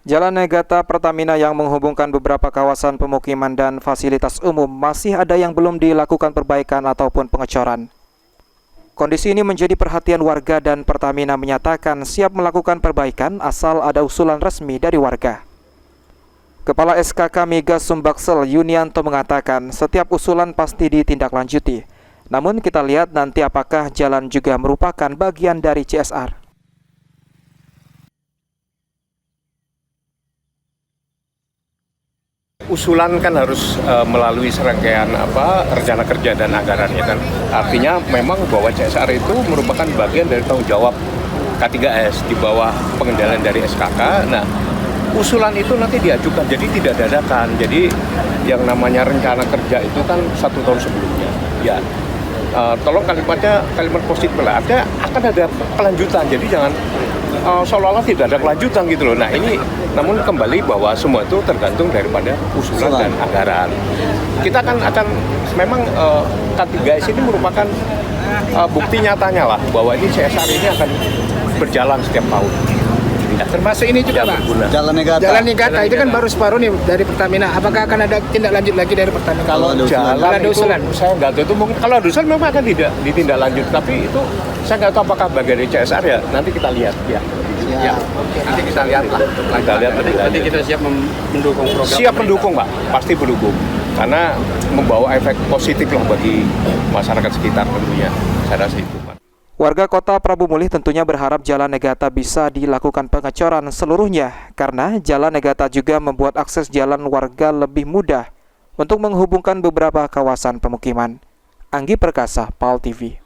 Jalan Negata Pertamina yang menghubungkan beberapa kawasan pemukiman dan fasilitas umum masih ada yang belum dilakukan perbaikan ataupun pengecoran. Kondisi ini menjadi perhatian warga dan Pertamina menyatakan siap melakukan perbaikan asal ada usulan resmi dari warga. Kepala SKK Migas Sumbaksel Yunianto mengatakan setiap usulan pasti ditindaklanjuti. Namun kita lihat nanti apakah jalan juga merupakan bagian dari CSR. Usulan kan harus melalui serangkaian rencana kerja dan anggarannya kan. Artinya memang bahwa CSR itu merupakan bagian dari tanggung jawab K3S di bawah pengendalian dari SKK. Nah, usulan itu nanti diajukan, jadi tidak dadakan. Jadi yang namanya rencana kerja itu kan 1 tahun sebelumnya. Ya, tolong kalimat positif lah. Akan ada kelanjutan. Jadi jangan seolah-olah tidak ada kelanjutan gitu loh. Nah ini namun kembali bahwa semua itu tergantung daripada usulan dan anggaran. Kita akan memang K3S ini merupakan bukti nyatanya lah bahwa ini CSR ini akan berjalan setiap tahun. Ya, termasuk ini juga Pak, Jalan Negata itu kan baru separuh nih dari Pertamina. Apakah akan ada tindak lanjut lagi dari Pertamina? Kalau jalan ada itu usulan, saya nggak tahu. Itu mungkin kalau ada usulan memang akan tidak ditindaklanjut. Tapi itu saya nggak tahu apakah bagian dari CSR ya. Nanti kita lihat ya. Ya. Nanti kita lihat lah. Kita lihat Nanti kita siap mendukung program. Siap mendukung Pak, pasti mendukung. Karena membawa efek positif lah bagi masyarakat sekitar tentunya. Saya rasa itu Pak. Warga kota Prabu Mulih tentunya berharap Jalan Negata bisa dilakukan pengecoran seluruhnya karena Jalan Negata juga membuat akses jalan warga lebih mudah untuk menghubungkan beberapa kawasan pemukiman. Anggi Perkasa, PAL TV.